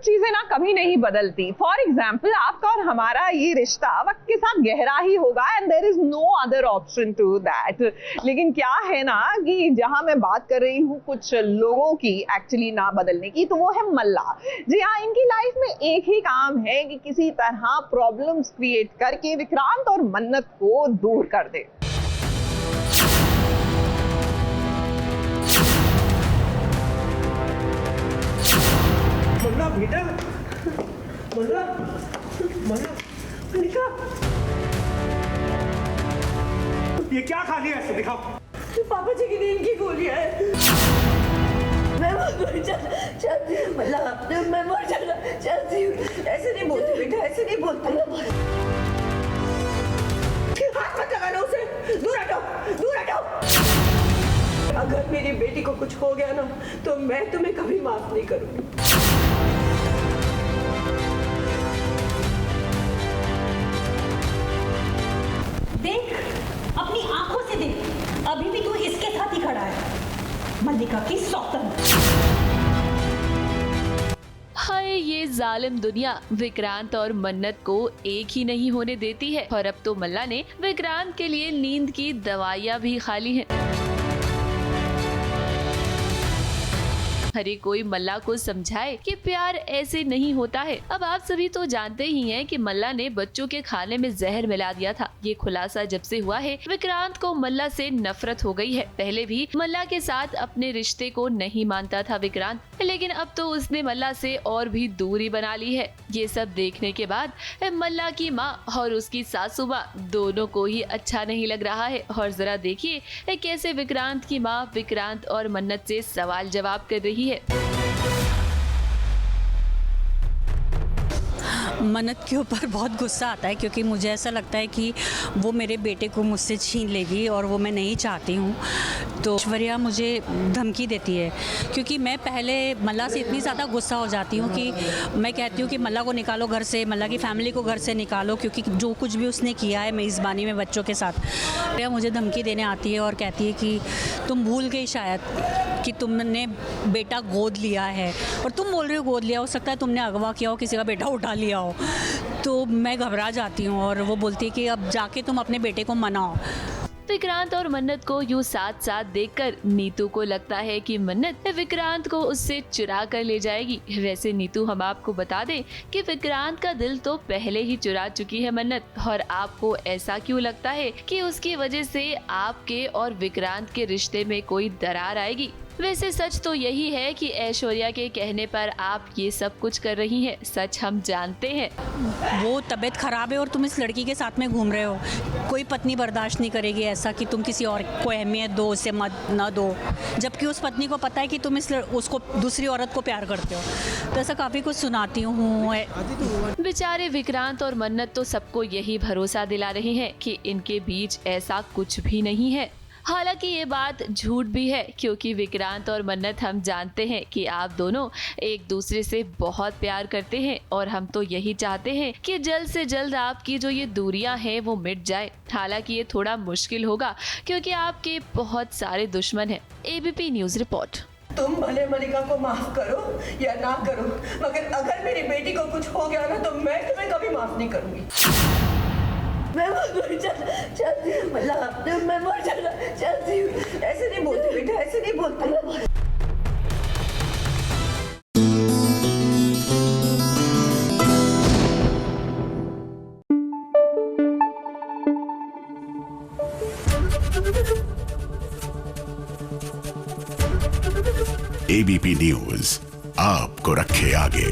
चीजें ना कभी नहीं बदलती। फॉर एग्जाम्पल, आपका और हमारा ये रिश्ता वक्त के साथ गहरा ही होगा and there is no other option to that. लेकिन क्या है ना कि जहां मैं बात कर रही हूँ कुछ लोगों की एक्चुअली ना बदलने की, तो वो है मल्ला। जी हाँ, इनकी लाइफ में एक ही काम है कि किसी तरह प्रॉब्लम्स क्रिएट करके विक्रांत और मन्नत को दूर कर दे। मन्ना बेटा, मन्ना, मन्ना, मल्लिका, ये क्या खा लिया ऐसे? दिखाओ। पापा जी की नींद की गोलियां है। मैं मर जाती हूँ मल्ला, मैं मर जाना चाहती हूँ। ऐसे नहीं बोलते बेटा, ऐसे नहीं बोलते। हाथ मत लगाना उसे, दूर हटो, दूर हटो। अगर मेरी बेटी को कुछ हो गया ना तो मैं तुम्हें कभी माफ नहीं करूंगी। देख, अपनी आंखों से देख, अभी भी तू इसके साथ ही खड़ा है, मल्लिका की सौतन। हाय, ये जालिम दुनिया विक्रांत और मन्नत को एक ही नहीं होने देती है। और अब तो मल्ला ने विक्रांत के लिए नींद की दवाइयाँ भी खा ली हैं। अरे कोई मल्ला को समझाए कि प्यार ऐसे नहीं होता है। अब आप सभी तो जानते ही हैं कि मल्ला ने बच्चों के खाने में जहर मिला दिया था। ये खुलासा जब से हुआ है, विक्रांत को मल्ला से नफरत हो गई है। पहले भी मल्ला के साथ अपने रिश्ते को नहीं मानता था विक्रांत, लेकिन अब तो उसने मल्ला से और भी दूरी बना ली है। ये सब देखने के बाद मल्ला की माँ और उसकी सासू माँ दोनों को ही अच्छा नहीं लग रहा है। और जरा देखिए कैसे विक्रांत की माँ विक्रांत और मन्नत से सवाल जवाब कर रही है। मन्नत के ऊपर बहुत गुस्सा आता है क्योंकि मुझे ऐसा लगता है कि वो मेरे बेटे को मुझसे छीन लेगी और वो मैं नहीं चाहती हूँ। तो ऐश्वर्या मुझे धमकी देती है क्योंकि मैं पहले मल्ला से इतनी ज़्यादा गुस्सा हो जाती हूँ कि मैं कहती हूँ कि मल्ला को निकालो घर से, मल्ला की फैमिली को घर से निकालो, क्योंकि जो कुछ भी उसने किया है मेज़बानी में बच्चों के साथ। ऐश्वर्या मुझे धमकी देने आती है और कहती है कि तुम भूल गई शायद कि तुमने बेटा गोद लिया है, और तुम बोल रहे हो गोद लिया, हो सकता है तुमने अगवा किया हो, किसी का बेटा उठा लिया हो। तो मैं घबरा जाती हूँ और वो बोलती है कि अब जाके तुम अपने बेटे को मनाओ। विक्रांत और मन्नत को यूं साथ साथ देखकर नीतू को लगता है कि मन्नत विक्रांत को उससे चुरा कर ले जाएगी। वैसे नीतू, हम आपको बता दें कि विक्रांत का दिल तो पहले ही चुरा चुकी है मन्नत। और आपको ऐसा क्यों लगता है कि उसकी वजह से आपके और विक्रांत के रिश्ते में कोई दरार आएगी? वैसे सच तो यही है कि ऐश्वर्या के कहने पर आप ये सब कुछ कर रही हैं। सच हम जानते हैं। वो तबीयत खराब है और तुम इस लड़की के साथ में घूम रहे हो। कोई पत्नी बर्दाश्त नहीं करेगी ऐसा कि तुम किसी और को अहमियत दो, उसे मत न दो, जबकि उस पत्नी को पता है कि तुम उसको दूसरी औरत को प्यार करते हो। तो ऐसा काफ़ी कुछ सुनाती हूँ। बेचारे विक्रांत और मन्नत तो सबको यही भरोसा दिला रहे हैं कि इनके बीच ऐसा कुछ भी नहीं है। हालांकि ये बात झूठ भी है, क्योंकि विक्रांत और मन्नत, हम जानते हैं कि आप दोनों एक दूसरे से बहुत प्यार करते हैं। और हम तो यही चाहते हैं कि जल्द से जल्द आपकी जो ये दूरियां हैं वो मिट जाए। हालांकि ये थोड़ा मुश्किल होगा क्योंकि आपके बहुत सारे दुश्मन हैं। ABP news report. तुम भले मल्लिका को माफ करो या ना करो, मगर अगर मेरी बेटी को कुछ हो गया ना तो मैं तुम्हें कभी माफ नहीं करूंगी। मैं मर जाना चाहती हूँ मल्ला, मैं मर जाना चाहती हूँ। ऐसे नहीं बोलते बेटा, ऐसे नहीं बोलते। एबीपी न्यूज आपको रखे आगे।